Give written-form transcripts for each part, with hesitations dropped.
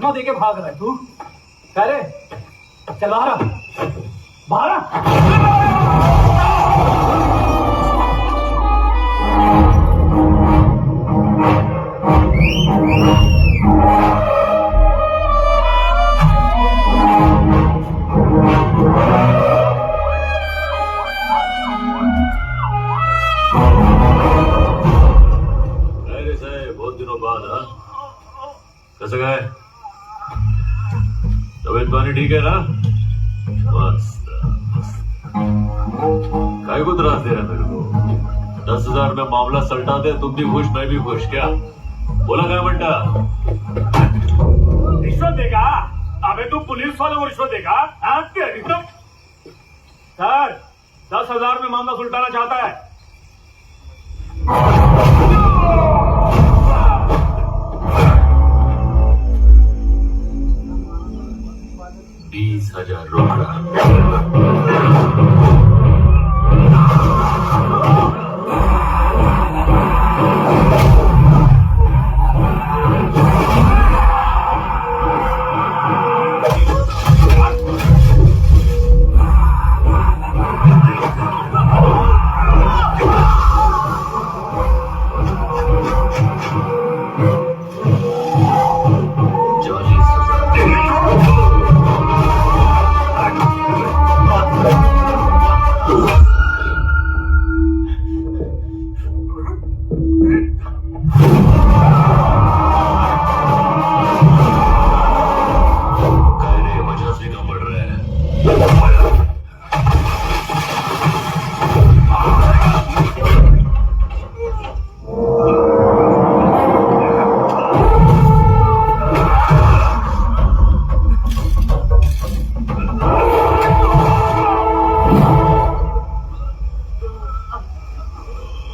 चकमा देके भाग रहा है तू। कह रे चल बाहर बाहर। बहुत दिनों बाद कैसे गए? तबीयत पानी ठीक है ना? बस काय को त्रास दे रहा मेरे को? 10,000 में मामला सलटा दे, तुम भी खुश मैं भी खुश। क्या बोला क्या बंटा? रिश्वत देगा? अबे तू पुलिस वालों को रिश्वत देगा? सर 10,000 में मामला सुलटाना चाहता है। 20,000 रुपया।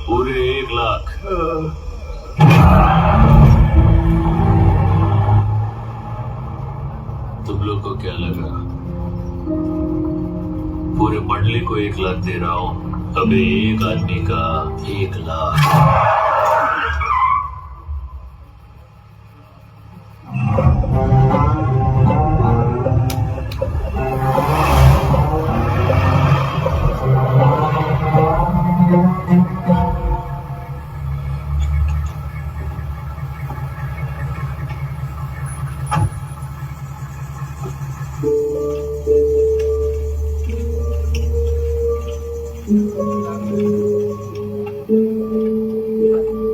पूरे 1 लाख। तुम लोग को क्या लगा पूरे मंडली को 1 लाख दे रहा हूं? अबे एक आदमी का 1 लाख।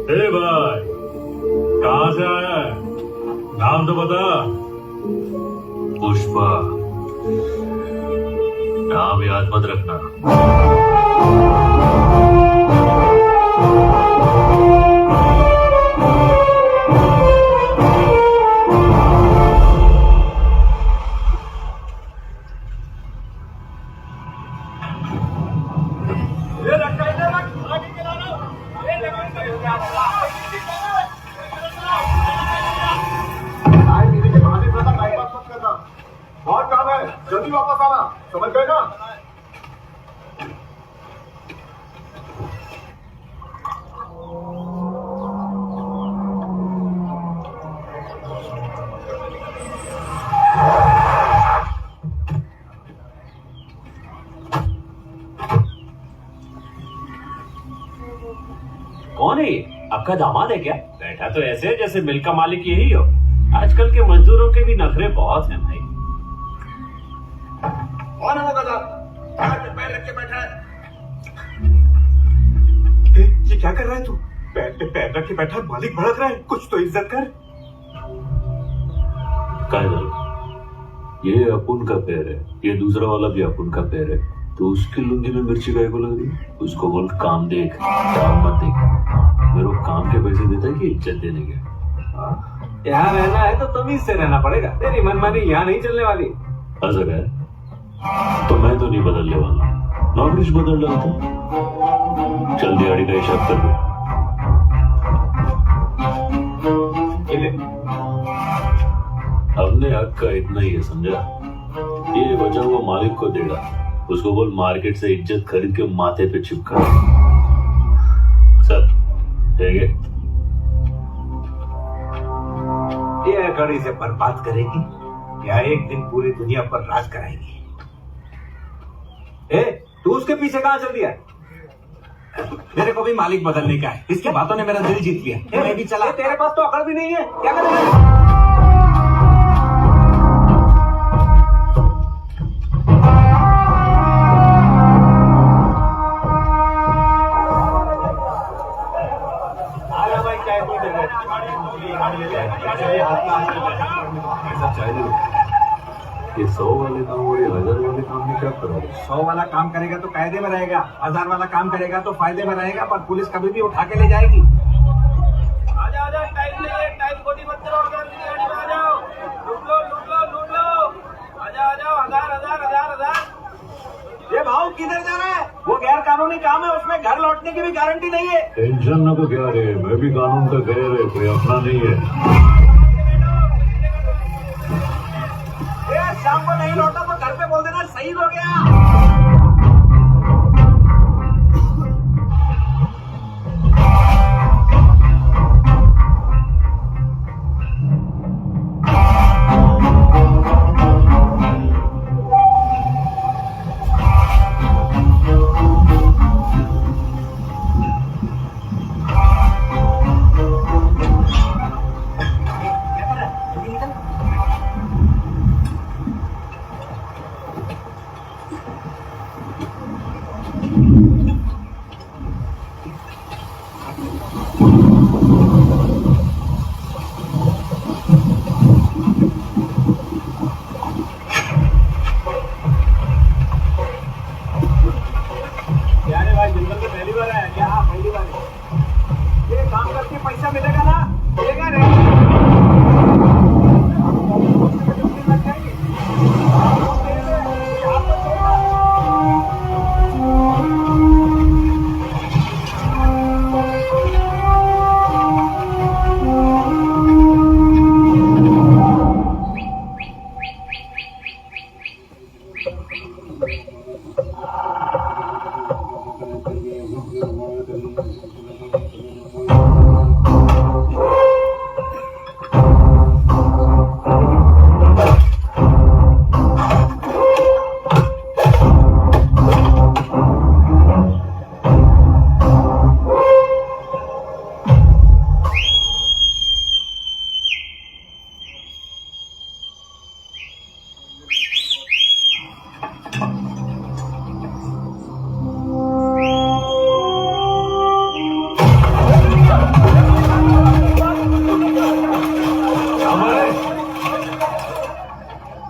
ए भाई कहां से आया है? नाम तो बता। पुष्पा, नाम याद मत रखना। बहुत काम है, जल्दी वापस आना, समझ गए ना? कौन है ये? आपका दामाद है क्या? बैठा तो ऐसे है जैसे मिल का मालिक यही हो। आजकल के मजदूरों के भी नखरे बहुत हैं भाई। कौन है वो गधा? पैर पे पैर रख के बैठा है। ये क्या कर रहा है तू? पैर पे पैर रख के बैठा है, मालिक भड़क रहा है, कुछ तो इज्जत कर। कायदल, ये अपुन का पैर है, ये दूसरा वाला भी अपुन का पैर है, तो उसकी लुंगी में मिर्ची काय को लग रही? उसको बोल काम देख, काम मत देख। मेरे को काम के पैसे देता है कि इज्जत देने के? यहाँ रहना है तो तमीज से रहना पड़ेगा। तेरी मनमानी यहाँ नहीं चलने वाली। ऐसा है तो मैं तो नहीं बदलने वाला, नॉलेज बदल डालता। चल दिहाड़ी का हिसाब कर दो। अपने हक का इतना ही है, समझा? ये बचा हुआ मालिक को देगा, उसको बोल मार्केट से इज्जत खरीद के माथे पे चिपका। सब ठीक है? ये कड़ी से बर्बाद करेगी या एक दिन पूरी दुनिया पर राज कराएगी। ए, तू उसके पीछे कहाँ चल दिया? मेरे को भी मालिक बदलने का है। इसकी बातों ने मेरा दिल जीत लिया। मैं भी चला। तेरे पास तो अकड़ भी नहीं है, क्या करेगा? ये 100 वाले काम और ये 1000 वाले काम में क्या फर्क है? 100 वाला काम करेगा तो कायदे में रहेगा, 1000 वाला काम करेगा तो फायदे में रहेगा, पर पुलिस कभी भी उठा के ले जाएगी। आजा आजा, टाइम नहीं है, टाइम खोटी मत करो, गाड़ी में आ जाओ, लूट लो, आजा आ जाओ, हजार। ये भाव किधर जा रहा है? वो गैर कानूनी काम है, उसमें घर लौटने की भी गारंटी नहीं है। टेंशन ना को क्या रे, मैं भी कानून का गैर है, कोई अपना नहीं है। शाम को नहीं लौटा तो घर पे बोल देना शहीद हो गया।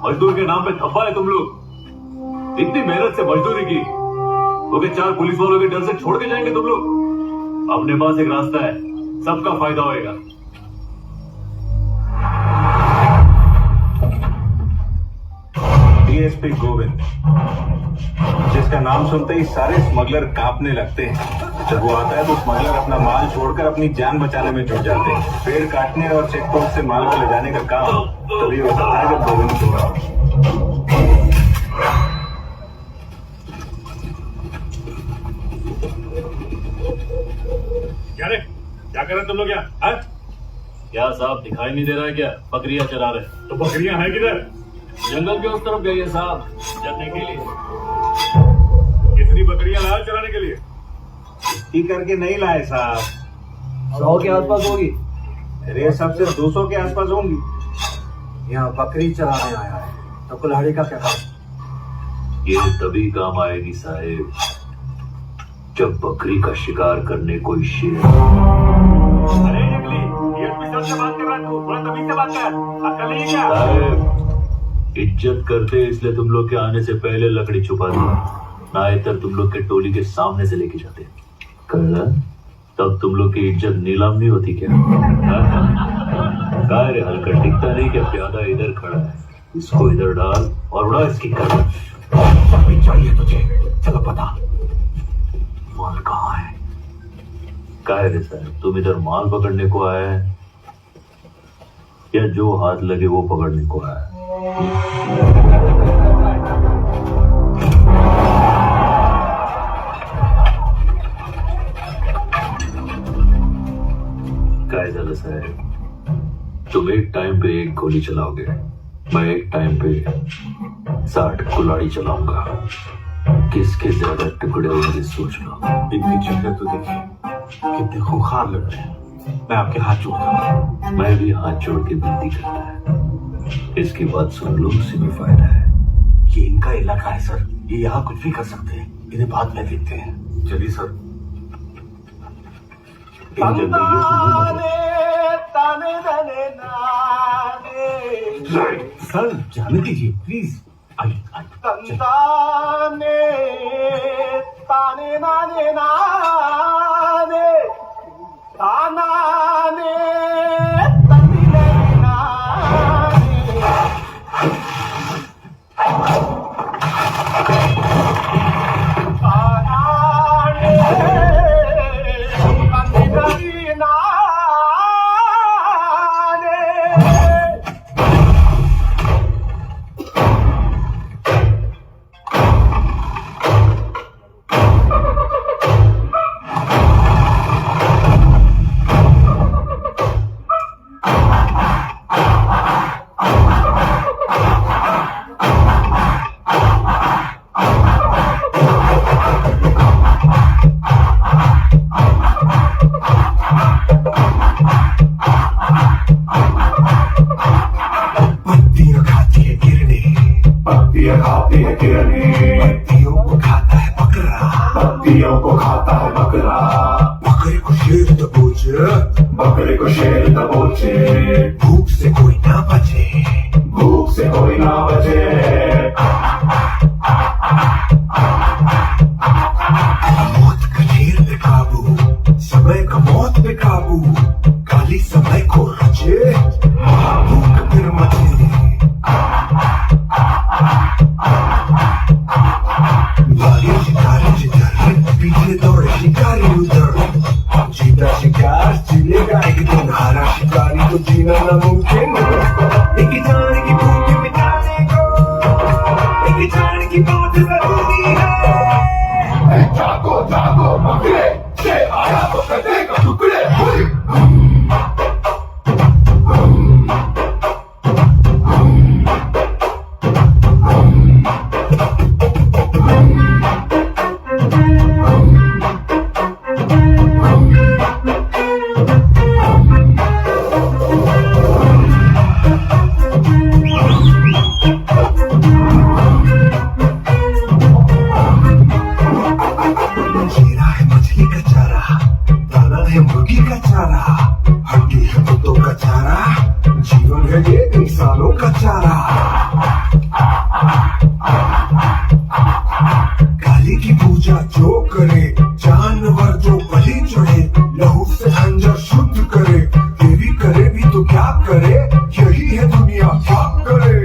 मजदूर के नाम पे धब्बा है तुम लोग। इतनी मेहनत से मजदूरी की, तो क्या 4 पुलिस वालों के डर से छोड़ के जाएंगे तुम लोग? अपने पास एक रास्ता है, सबका फायदा होएगा। डीएसपी गोविंद, जिसका नाम सुनते ही सारे स्मगलर कांपने लगते हैं। जब वो आता है तो स्मगलर अपना माल छोड़कर अपनी जान बचाने में जुट जाते हैं। पेड़ काटने और चेक पोस्ट से माल को ले जाने का काम तभी होता है जब गोविंद को क्या रे, क्या कर रहे तुम लोग यहाँ? क्या साहब दिखाई नहीं दे रहा है क्या? बकरियां चरा रहे। तो बकरियां हैं किधर? जंगल के उस तरफ गई है साहब, चरने के लिए। कितनी बकरियां लाए चराने के लिए? ही करके नहीं लाए साहब, 100 के आसपास होगी। मेरे हिसाब से 200 के आसपास होंगी। यहाँ बकरी चराने आया है तो कुल्हाड़ी का क्या काम? ये तभी काम आएगी साहेब, जब बकरी का शिकार करने कोई शेर। अरे जंगली, ये पिस्टल से बात कर रहा है तू, थोड़ा तमीज से बात कर, अक्ल नहीं है क्या? साहेब, इज्जत करते इसलिए तुम लोग के आने से पहले लकड़ी छुपा दी, नाहीतर तुम लोग के टोली के सामने से लेके जाते। कल तब तुम लोग की इज्जत नीलाम नहीं होती क्या? काय रे, हल्का दिखता नहीं क्या? प्यादा इधर खड़ा है, इसको इधर डाल और उड़ा इसकी कर। चाहिए तुझे, चलो पता माल कहाँ है? काय रे साहब, तुम इधर माल पकड़ने को आए हैं या जो हाथ लगे वो पकड़ने को आया है? काय झालं साहेब, तुम एक टाइम पे गोली चलाओगे, मैं एक टाइम पे 60 कुल्हाड़ी चलाऊंगा। किसके ज्यादा टुकड़े होंगे सोच लो। इनकी चक्कर तो देखिए कितने खूंखार लग रहे हैं। मैं आपके हाथ जोड़ता हूँ। मैं भी हाथ जोड़ के विनती करता है, इसकी बात सुन लो, उसी में फायदा है। ये इनका इलाका है सर, ये यहाँ कुछ भी कर सकते हैं। इन्हें बाद में देखते हैं। चलिए सर। इन जंगलियों को सर जाने दीजिए प्लीज। आइए आइए। ताने ताने नाने नाने तानाने तमिले नाने तानाने तमिले नाने। पत्तियां खाती है गिरने, पत्तियां खाती है गिरने, पत्तियों को खाता है बकरा, पत्तियों को खाता है बकरा, बकरे को शेर दबोचे, बकरे को शेर दबोचे, भूख से कोई ना बचे, भूख से कोई ना बचे। मौत का ढेर पे काबू, समय का मौत पे काबू, काली समय को रचे, भूख फिर मचे। भागे शिकारी जिधर, पीछे दौड़े शिकारी उधर, जीता शिकार जिलेगा एक दिन, हारा शिकारी तो जीना नामुमकिन। एक जान की भूख मिटाने को, एक जान की बात जरूरी है। जागो जागो मकड़े, से आया तो कटे का टुकड़े। जीरा है मछली का चारा, दाना है मुर्गी का चारा, हड्डी है कुत्तों का चारा, जीवन है ये इंसानों का चारा। काली की पूजा जो करे, जानवर जो बलि चढ़े, लहू से खंजर शुद्ध करे, देवी करे भी तो क्या करे, यही है दुनिया क्या करे।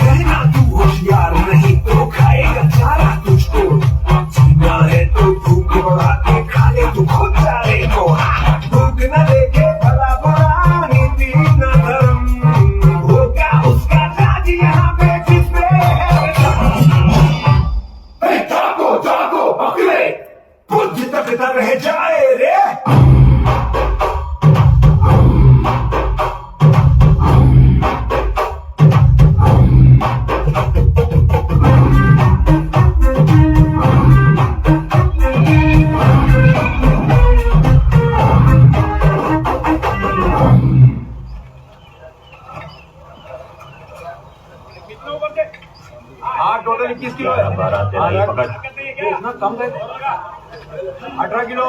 रहना तू होशियार, नहीं तो खाएगा चारा तुझको, जीना है तो भूख बढ़ा के खा ले तू खुद चारे को। भूख न देखे भला बुरा, नीति न धर्म, होगा उसका राज यहाँ पे जिसपे है। जागो जागो बकरे, बुद्धि तक न रह जाए रे। हाँ टोटल 21 किलो है। 12 13 पकड़। इतना कम है, 18 किलो।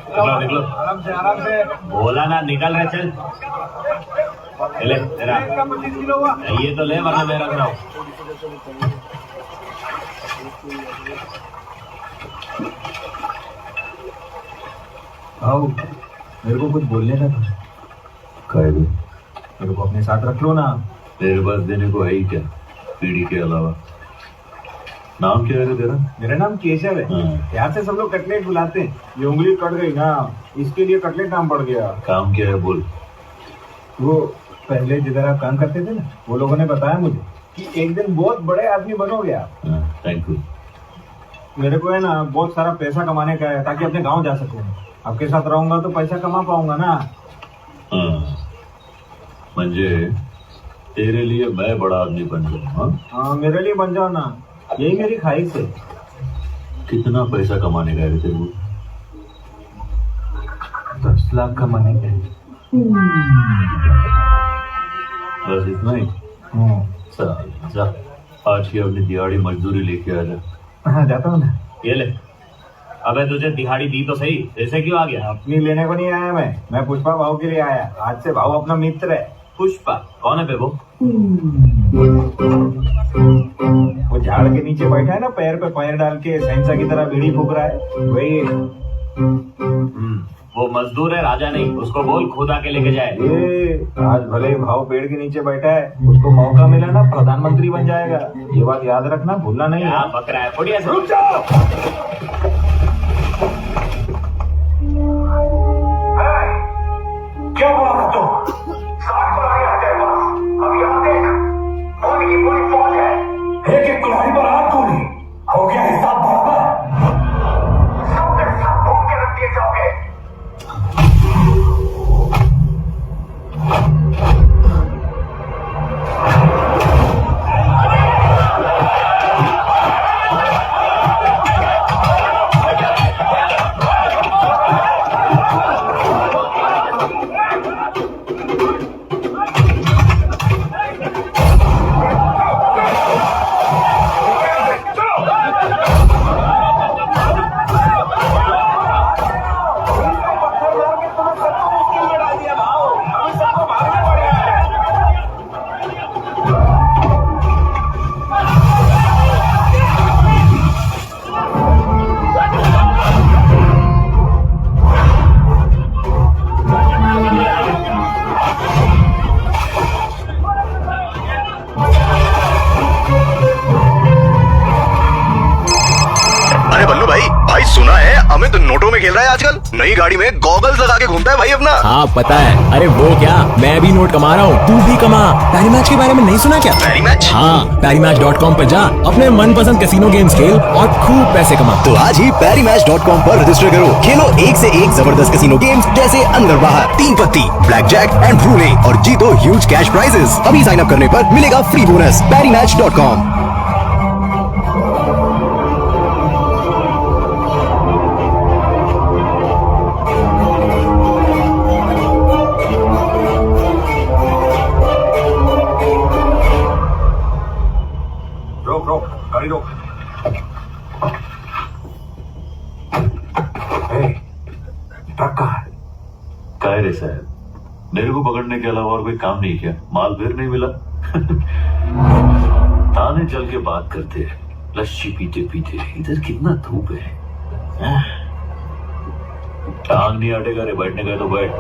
निकलो निकलो। आराम से आराम से। बोला ना निकल रहे, चल ले तेरा। 25 किलो हुआ। ये तो ले वरना मैं रख रहा हूँ। आओ, मेरे को कुछ बोलने का था। कहे भी, मेरे को अपने साथ रख लो ना। तेरे पास देने को है ही क्या, पीढ़ी के अलावा। नाम क्या है तेरा? मेरा नाम केशव है। यहाँ से सब लोग कटलेट बुलाते हैं। ये उंगली कट गई ना, इसके लिए कटलेट नाम पड़ गया। काम क्या है बोल। वो पहले जिधर आप काम करते थे ना, वो लोगों ने बताया मुझे कि एक दिन बहुत बड़े आदमी बनोगे आप। Thank you. मेरे को है ना बहुत सारा पैसा कमाने का है, ताकि अपने गांव जा सकूं। आपके साथ रहूंगा तो पैसा कमा पाऊंगा ना। हाँ, म्हणजे तेरे लिए मैं बड़ा आदमी बन जाऊँ। हाँ, मेरे लिए बन जाओ ना, यही मेरी ख्वाहिश है। कितना पैसा कमाने का है तेरे को? 10 लाख कमाने के। बस इतना ही? चल जा, आज की अपनी दिहाड़ी मजदूरी लेके आ जा। हाँ, जाता हूँ ना। ये ले। अबे तुझे दिहाड़ी दी तो सही, ऐसे क्यों आ गया? अपनी लेने को नहीं आया मैं पुष्पा भाव के लिए आया। आज से भाव अपना मित्र है। पुष्पा कौन है बे वो? वो झाड़ के नीचे बैठा है ना, पैर पे पैर डाल के सैंसा की तरह बीड़ी फूक रहा है, वही है। वो मजदूर है, राजा नहीं। उसको बोल खुद आके लेके जाए। ये आज भले ही भाव पेड़ के नीचे बैठा है, उसको मौका मिला ना प्रधानमंत्री बन जाएगा। ये बात याद रखना, भूलना नहीं। क्या बकरा है? बढ़िया से रुक जाओ। क्या बोला था तुम? साथ कुल्हाड़ी आ जाए बस। अब यहाँ देख, मोदी की पूरी फौज है। एक कुल्हाड़ी पर 8 गोली, हो गया हिसाब बराबर। सब के सब भूख के रख दिए जाओगे। सुना है अमित नोटों में खेल रहा है आजकल। नई गाड़ी में गॉगल्स लगा के घूमता है भाई अपना। हाँ पता है। अरे वो क्या, मैं भी नोट कमा रहा हूँ, तू भी कमा। पैरीमैच के बारे में नहीं सुना क्या? पैरीमैच? हाँ, पैरीमैच.com पर जा, अपने मनपसंद कैसीनो गेम्स खेल और खूब पैसे कमा। तो आज ही पैरीमैच.com पर रजिस्टर करो, खेलो एक से एक जबरदस्त कैसीनो गेम्स जैसे अंदर बाहर, 3 पत्ती, ब्लैक जैक एंड रूले और जीतो ह्यूज कैश प्राइजेस। अभी साइन अप करने पर मिलेगा फ्री बोनस। पैरीमैच.com। रोक, गाड़ी रोक। ट्रक कहाँ है? काय रे साहब, मेरे को पकड़ने के अलावा और कोई काम नहीं किया? माल फिर नहीं मिला? ताने चल के बात करते हैं, लस्सी पीते पीते। इधर कितना धूप है। टांग नहीं अटेगा रे, बैठने का तो बैठ।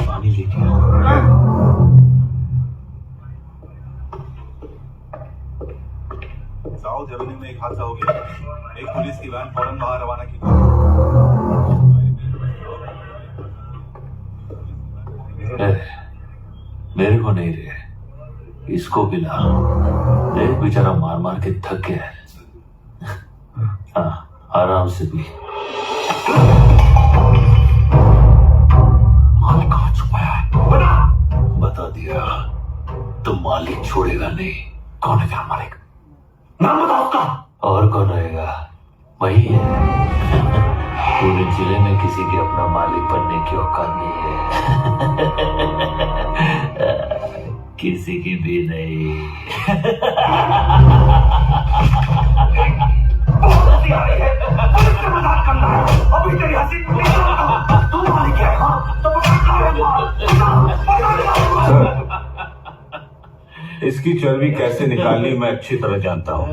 पानी लेके साउथ एवेन्यू में एक हादसा हो गया। एक पुलिस की वैन फौरन बाहर रवाना की। मेरे को नहीं रे, इसको पिला। देख बेचारा मार मार के थक गया है। हाँ, आराम से पी। माल कहाँ छुपाया है? बता दिया तो मालिक छोड़ेगा नहीं। कौन है तेरा मालिक? नाम बताओ उसका। और कौन रहेगा? वही है। पूरे जिले में किसी के अपना मालिक बनने की औकात नहीं है। किसी की भी नहीं। अभी तेरी हंसी तू मालिक है। सर, इसकी चर्बी कैसे निकालनी मैं अच्छी तरह जानता हूँ।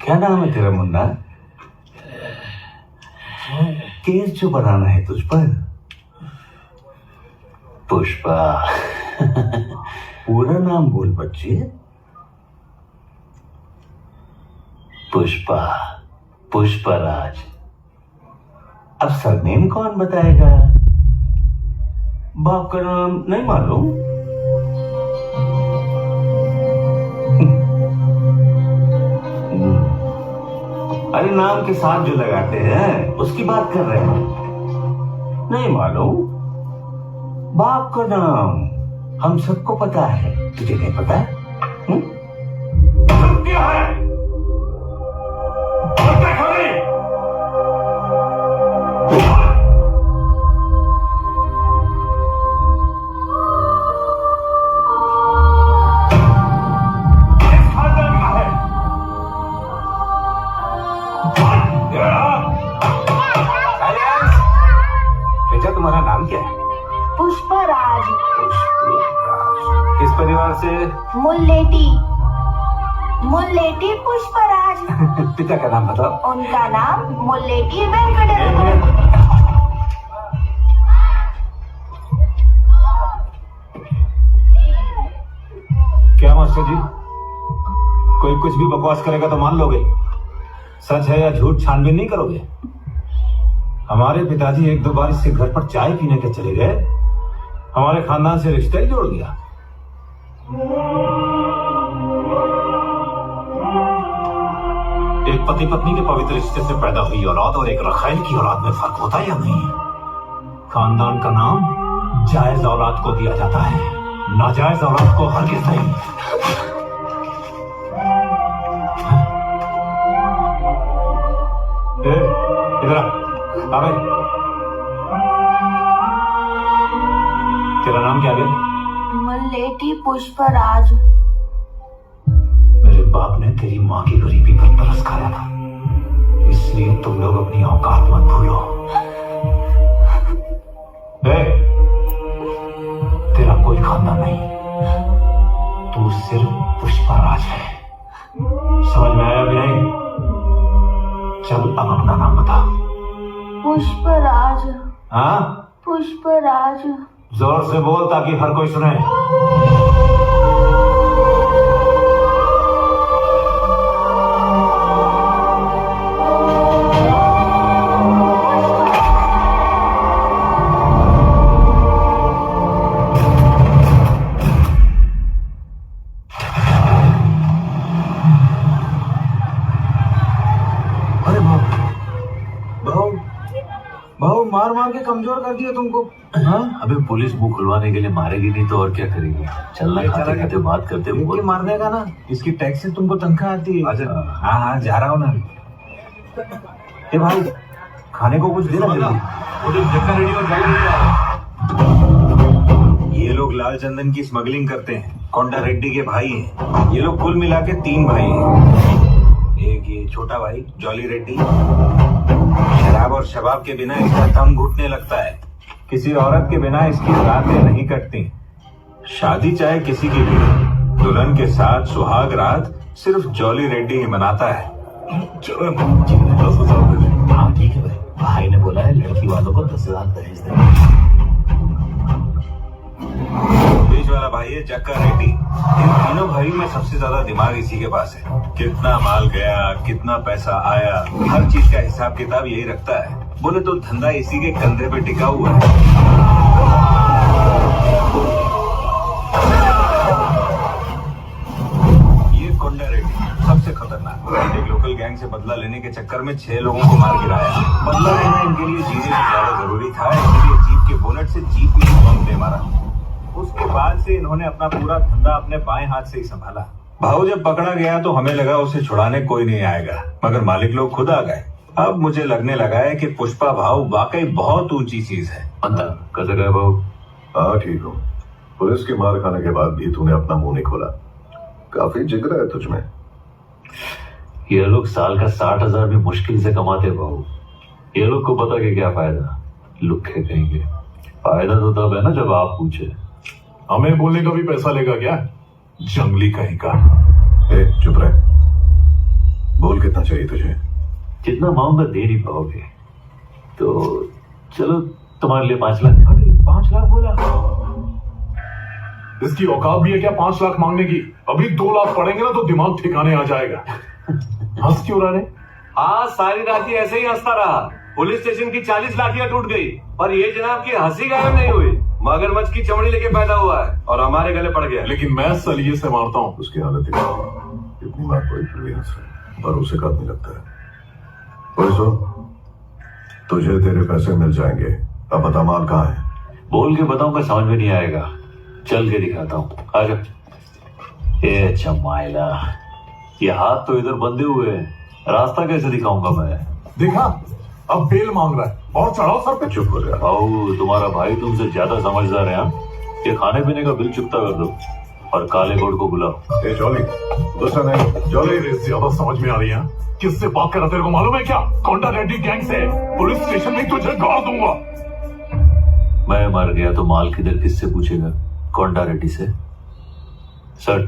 क्या नाम है तेरा मुन्ना? केस जो बनाना है तुझ पर? पुष्पा। पूरा नाम बोल बच्चे। पुष्पा, पुष्पराज। अब सरनेम कौन बताएगा? बाप का नाम नहीं मालूम? अरे नाम के साथ जो लगाते हैं उसकी बात कर रहे हैं। नहीं मालूम? बाप का नाम हम सबको पता है, तुझे नहीं पता? क्या है? बेटा तुम्हारा नाम क्या है? पुष्पराज। किस परिवार से? मुल्लेटी। मुल्लेटी पुष्पराज। पिता का नाम बताओ। उनका नाम मुल्लेटी वेंकटेश्वर। क्या मास्टर जी, कोई कुछ भी बकवास करेगा तो मान लोगे? सच है या झूठ छानबीन नहीं करोगे? हमारे पिताजी एक दो बार इससे घर पर चाय पीने के चले गए, हमारे खानदान से रिश्ता ही जोड़ दिया। एक पति पत्नी के पवित्र रिश्ते से पैदा हुई औलाद और एक रखाइल की औलाद में फर्क होता है या नहीं? खानदान का नाम जायज औलाद को दिया जाता है, नाजायज औलाद को हरगिज नहीं। इधर आ भाई। तेरा नाम क्या है? मुल्लेटी पुष्पराज। मेरे बाप ने तेरी माँ की गरीबी पर तरस खाया था, इसलिए तुम लोग अपनी औकात मत भूलो। तेरा कोई खानदान नहीं, तू सिर्फ पुष्पराज है। समझ में आया भी नहीं? चल अब अपना नाम बता। पुष्पराज। हाँ, पुष्पराज। जोर से बोल ताकि हर कोई सुने। मार मार के कमजोर कर दिया तुमको। हाँ? अबे पुलिस मुंह खुलवाने के लिए मारेगी नहीं तो और क्या करेगी? चलना, खाते खाते बात करते बोल मारने का ना, इसकी टैक्स से तुमको तनख्वाह आती है। हाँ हाँ जा रहा हूँ ना। ए भाई खाने को कुछ देना जल्दी। ये लोग लाल चंदन की स्मगलिंग करते हैं, कोंडा रेड्डी के भाई हैं। ये लोग कुल मिला के 3 भाई हैं। एक ये छोटा भाई जॉली रेड्डी, शराब और शबाब के बिना इसका दम घुटने लगता है। किसी औरत के बिना इसकी रातें नहीं कटती। शादी चाहे किसी की भी, दुल्हन के साथ सुहाग रात सिर्फ जॉली रेड्डी ही मनाता है। हाँ ठीक है भाई, भाई ने बोला है लड़की वालों को 10,000 दहेज देना। बीच वाला भाई है जक्का रेड्डी। इन तीनों भाई में सबसे ज्यादा दिमाग इसी के पास है। कितना माल गया, कितना पैसा आया, हर चीज का हिसाब किताब यही रखता है। बोले तो धंधा इसी के कंधे पे टिका हुआ है। ये कोंडा रेड्डी सबसे खतरनाक। एक लोकल गैंग से बदला लेने के चक्कर में 6 लोगों को मार गिराया। बदला लेना इनके लिए जीने से ज्यादा जरूरी था, इसलिए जीप के बोनट से जीप में बम दे मारा। उसके बाद से इन्होंने अपना पूरा धंधा अपने बाएं हाथ से ही संभाला। भाऊ जब पकड़ा गया तो हमें लगा उसे छुड़ाने कोई नहीं आएगा, मगर मालिक लोग खुद आ गए। अब मुझे लगने लगा है कि पुष्पा भाऊ वाकई बहुत ऊंची चीज है। अंदर कैसे गए भाऊ? हाँ ठीक हूँ। पुलिस की मार खाने के बाद भी तूने अपना मुंह नहीं खोला, काफी जिगरा है तुझमें। ये लोग साल का 60,000 भी मुश्किल से कमाते भाऊ। ये लोग को पता कि क्या फायदा, लुक्खे कहेंगे। फायदा तो तब है ना जब आप पूछे। हमें बोलने का भी पैसा लेगा क्या? जंगली कहीं का। चुप रहे, बोल कितना चाहिए तुझे? जितना मांगूंगा दे नहीं पाओगे तो चलो तुम्हारे लिए 5 लाख। 5 लाख बोला? इसकी औकात भी है क्या 5 लाख मांगने की? अभी 2 लाख पड़ेंगे ना तो दिमाग ठिकाने आ जाएगा। हंस क्यों रहा रे? हाँ, सारी रात ही ऐसे ही हंसता रहा। पुलिस स्टेशन की 40 लाठियां टूट गई, पर ये जनाब की हंसी गायब नहीं हुई। मगरमच्छ की चमड़ी लेके पैदा हुआ है और हमारे गले पड़ गया। लेकिन मैं सलिए से मारता हूँ। उसकी हालत इतनी बात पड़ी फिर भी हंस रहे, पर उसे का आदमी लगता है। पुलिसो, तुझे तेरे पैसे मिल जाएंगे। अब बता माल कहाँ है? बोल के बताऊंगा समझ में नहीं आएगा, चल के दिखाता हूँ। आजा। ए चमाइला, ये हाथ तो इधर बंधे हुए हैं, रास्ता कैसे दिखाऊंगा मैं? देखा, अब बेल मांग रहा है और चढ़ाओ सर पे। चुप हो जा। आओ, तुम्हारा भाई तुमसे ज्यादा समझदार है। हाँ, ये खाने पीने का बिल चुकता कर दो और काले कोड को बुलाओ। ए जॉली, गुस्सा नहीं। जॉली, ज्यादा समझ में आ रही है। किससे बात कर रहा तेरे को मालूम है क्या? कोंडा रेड्डी गैंग से। पुलिस स्टेशन में तुझे गाड़ दूंगा। मैं मर गया तो माल किधर किससे पूछेगा? कोंडा रेड्डी से। सर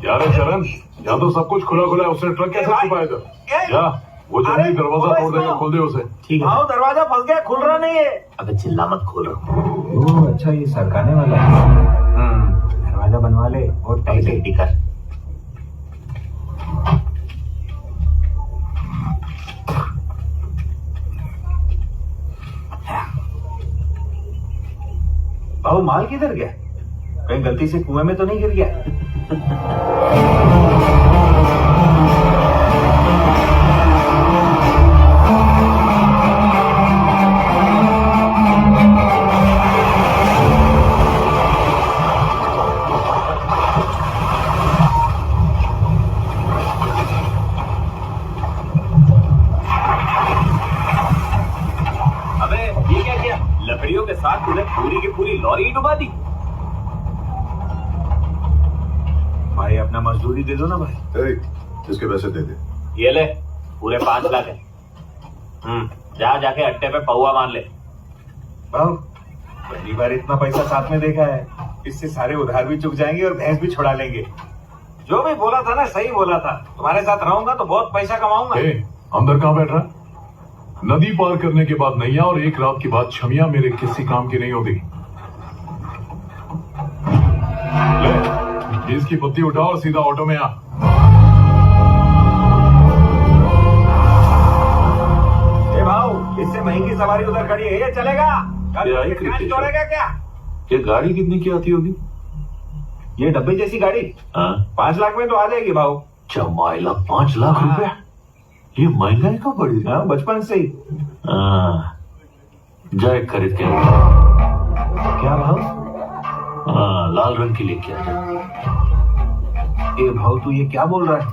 क्या रे चरण, यहाँ तो सब कुछ खुला खुला है, उसने ट्रक कैसे छुपाएगा? जा, वो जल्दी दरवाजा तोड़ देगा, खोल दे उसे। ठीक है। दरवाजा फंस गया, खुल रहा नहीं है। अबे चिल्ला मत, खोल। ओह अच्छा, ये सरकाने वाला है। दरवाजा बनवा ले और टाइट कर। भाऊ माल किधर गया? कहीं गलती से कुएं में तो नहीं गिर गया? अबे ये क्या किया? लकड़ियों के साथ तूने पूरी की पूरी लॉरी डुबा दी। भाई अपना मजदूरी दे दो ना भाई। इसके पैसे दे दे। ये ले, पूरे 5 लाख है। जा जाके अट्टे पे पौवा मार ले। भाऊ पहली बार इतना पैसा साथ में देखा है। इससे सारे उधार भी चुक जाएंगे और भैंस भी छुड़ा लेंगे। जो भी बोला था ना, सही बोला था। तुम्हारे साथ रहूंगा तो बहुत पैसा कमाऊंगा। अंदर कहाँ बैठ रहा? नदी पार करने के बाद नैया और एक रात के बाद छमिया मेरे किसी काम की नहीं होती। ले, इसकी पत्ती उठाओ और सीधा ऑटो में आ। ए भाऊ, इससे महंगी सवारी उधर खड़ी है, ये चलेगा? तोड़ेगा क्या? ये गाड़ी कितने की आती होगी? ये डब्बे जैसी गाड़ी 5 लाख में तो आ जाएगी भाऊ। चमाइला, 5 लाख रुपया? ये महंगाई कब बढ़ी? बचपन से ही। जाए खरीद के। क्या भाव? लाल रंग की लेके आ जा। ए भाव, तू ये क्या बोल रहा है?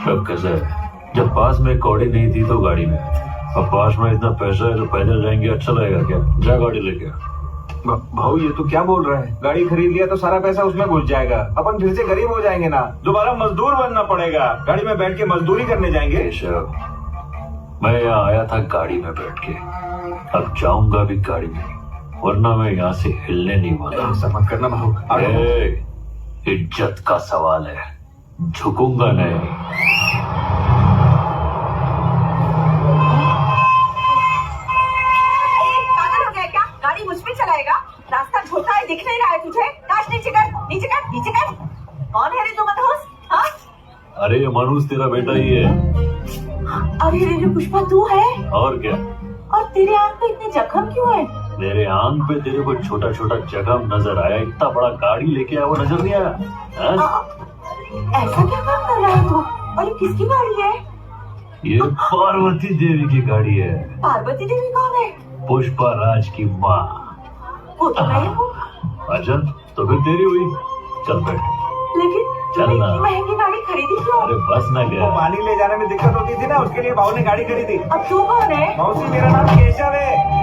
अब कैसा है, जब पास में कौड़ी नहीं थी तो गाड़ी में, अब पास में इतना पैसा है तो पैदल जाएंगे, अच्छा लगेगा क्या? जा गाड़ी लेके आ। भाऊ ये तो क्या बोल रहा है? गाड़ी खरीद लिया तो सारा पैसा उसमें घुस जाएगा, अपन फिर से गरीब हो जाएंगे ना। दोबारा मजदूर बनना पड़ेगा। गाड़ी में बैठ के मजदूरी करने जाएंगे। मैं यहाँ आया था गाड़ी में बैठ के, अब जाऊंगा भी गाड़ी में, वरना मैं यहाँ से हिलने नहीं वाला। ऐसा मत करना भाऊ। इज्जत का सवाल है, झुकूंगा नहीं। पागल हो गया क्या? गाड़ी मुझ पे चलाएगा? रास्ता छोटा है, दिख नहीं रहा है तुझे? काश नीचे कर, नीचे कर, नीचे कर। कौन है रे तू मनोज? हाँ? अरे ये मनोज तेरा बेटा ही है। अरे रे पुष्पा, तू है? और क्या? और तेरे आंख पे इतने जख्म क्यों है? मेरे आंख पे तेरे को छोटा छोटा जख्म नजर आया, इतना बड़ा गाड़ी लेके आया वो नजर नहीं आया? ऐसा क्या काम कर रहा है तू? और ये किसकी गाड़ी है? ये पार्वती देवी की गाड़ी है। पार्वती देवी कौन है? पुष्पा राज की माँ। वो तो मैं हूँ। अच्छा, तो फिर तेरी हुई। चल बैठ। लेकिन चल ना। महंगी गाड़ी खरीदी क्यों? अरे बस ना गया। पानी ले जाने में दिक्कत होती थी ना, उसके लिए भाऊ ने गाड़ी खरीदी। अब तू कौन है? मौसी, मेरा नाम केशव है।